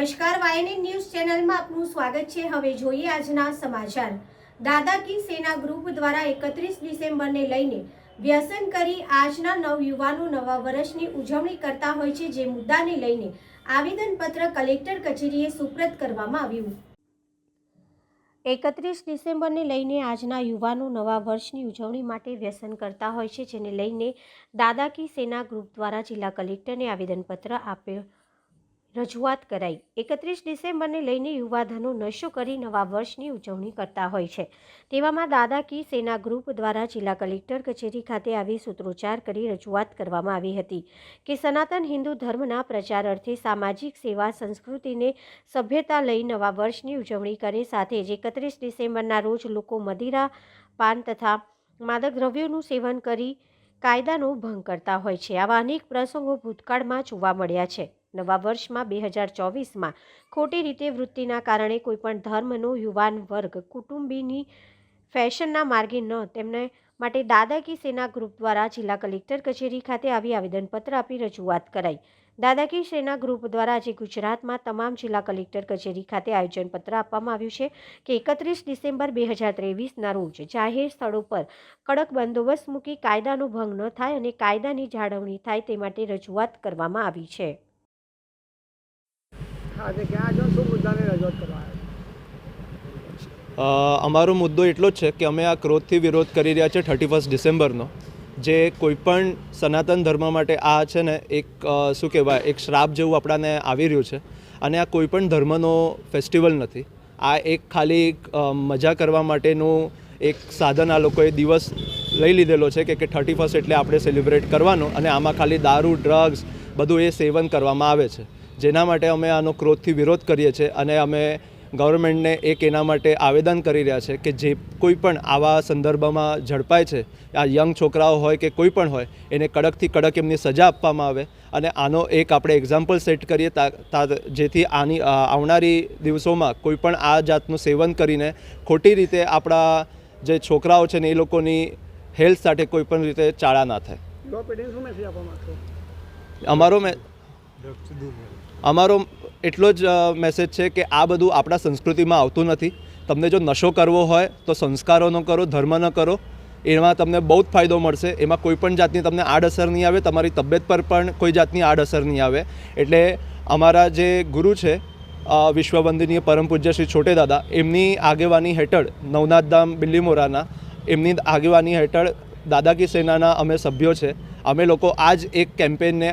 નમસ્કાર, YNN news ચેનલમાં આપનું સ્વાગત છે। હવે જોઈએ આજના સમાચાર। દાદા કી સેના ગ્રુપ દ્વારા 31 ડિસેમ્બરને લઈને વ્યસન કરી આજના નવયુવાનો નવા વર્ષની ઉજવણી કરતા હોય છે, જે મુદ્દાને લઈને આવેદનપત્ર કલેક્ટર કચેરીએ સુપ્રત કરવામાં આવ્યું। 31 ડિસેમ્બરને લઈને આજના યુવાનો નવા વર્ષની ઉજવણી માટે વ્યસન કરતા હોય છે, જેને લઈને દાદા કી સેના ગ્રુપ દ્વારા જિલ્લા કલેક્ટરને આવેદનપત્ર આપ્યો રજૂઆત કરાઈ। 31 ડિસેમ્બરને લઈને યુવાધનો નશો કરી નવા વર્ષની ઉજવણી કરતા હોય છે, તેવામાં દાદા કી સેના ગ્રુપ દ્વારા જિલ્લા કલેક્ટર કચેરી ખાતે આવી સૂત્રોચ્ચાર કરી રજૂઆત કરવામાં આવી હતી કે સનાતન હિન્દુ ધર્મના પ્રચાર અર્થે સામાજિક સેવા સંસ્કૃતિને સભ્યતા લઈ નવા વર્ષની ઉજવણી કરે, સાથે જ 31 ડિસેમ્બરના રોજ લોકો મદિરા, પાન તથા માદક દ્રવ્યોનું સેવન કરી કાયદાનો ભંગ કરતા હોય છે। આવા અનેક પ્રસંગો ભૂતકાળમાં જોવા મળ્યા છે। નવા વર્ષમાં 2024માં ખોટી રીતે વૃત્તિના કારણે કોઈપણ ધર્મનો યુવાન વર્ગ કુટુંબીની ફેશનના માર્ગે ન તેમને માટે દાદા કી સેના ગ્રુપ દ્વારા જિલ્લા કલેક્ટર કચેરી ખાતે આવી આવેદનપત્ર આપી રજૂઆત કરાઈ। દાદા કી સેના ગ્રુપ દ્વારા આજે ગુજરાતમાં તમામ જિલ્લા કલેક્ટર કચેરી ખાતે આયોજનપત્ર આપવામાં આવ્યું છે કે 31 ડિસેમ્બર 2023ના રોજ જાહેર સ્થળો પર કડક બંદોબસ્ત મૂકી કાયદાનો ભંગ ન થાય અને કાયદાની જાળવણી થાય તે માટે રજૂઆત કરવામાં આવી છે। અમારો મુદ્દો એટલો જ છે કે અમે આ ક્રોધથી વિરોધ કરી રહ્યા છે 31 ડિસેમ્બરનો, જે કોઈપણ સનાતન ધર્મ માટે આ છે ને એક શું કહેવાય એક શ્રાપ જેવું આપણાને આવી રહ્યું છે। અને આ કોઈપણ ધર્મનો ફેસ્ટિવલ નથી, આ એક ખાલી મજા કરવા માટેનું એક સાધન આ લોકોએ દિવસ લઈ લીધેલો છે કે 31 એટલે આપણે સેલિબ્રેટ કરવાનો, અને આમાં ખાલી દારૂ, ડ્રગ્સ બધું એ સેવન કરવામાં આવે છે, જેના માટે અમે આનો ક્રોધથી વિરોધ કરીએ છીએ। અને અમે ગવર્મેન્ટને એક એના માટે આવેદન કરી રહ્યા છે કે જે કોઈ પણ આવા સંદર્ભમાં ઝડપાય છે, આ યંગ છોકરાઓ હોય કે કોઈ પણ હોય, એને કડકથી કડક એમની સજા આપવામાં આવે અને આનો એક આપણે એક્ઝામ્પલ સેટ કરીએ જેથી આવનારી દિવસોમાં કોઈ પણ આ જાતનું સેવન કરીને ખોટી રીતે આપણા જે છોકરાઓ છે ને એ લોકોની હેલ્થ સાથે કોઈ પણ રીતે ચાળા ના થાય। અમારો એટલો જ મેસેજ છે કે આ બધું આપણા સંસ્કૃતિમાં આવતું નથી। તમને જો નશો કરવો હોય તો સંસ્કારોનો કરો, ધર્મ ન કરો, એમાં તમને બહુ જ ફાયદો મળશે। એમાં કોઈ પણ જાતની તમને આડઅસર નહીં આવે, તમારી તબિયત પર પણ કોઈ જાતની આડઅસર નહીં આવે। એટલે અમારા જે ગુરુ છે વિશ્વવંદનીય પરમ પૂજ્ય શ્રી છોટે દાદા, એમની આગેવાની હેઠળ નવનાથધામ બિલ્લીમોરાના એમની આગેવાની હેઠળ દાદા કી સેનાના અમે સભ્યો છે। અમે લોકો આ જ એક કેમ્પેનને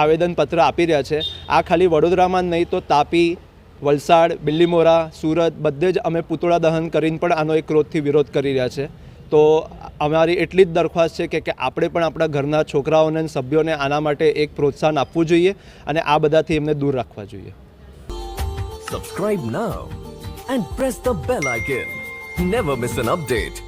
આવેદનપત્ર આપી રહ્યા છે। આ ખાલી વડોદરામાં જ નહીં તો તાપી, વલસાડ, બિલ્લીમોરા, સુરત બધે જ અમે પૂતળા દહન કરીને પણ આનો એક ક્રોધથી વિરોધ કરી રહ્યા છે। તો અમારી એટલી જ દરખાસ્ત છે કે આપણે પણ આપણા ઘરના છોકરાઓને અને સભ્યોને આના માટે એક પ્રોત્સાહન આપવું જોઈએ અને આ બધાથી એમને દૂર રાખવા જોઈએ। Subscribe now and press the bell icon. Never miss an update.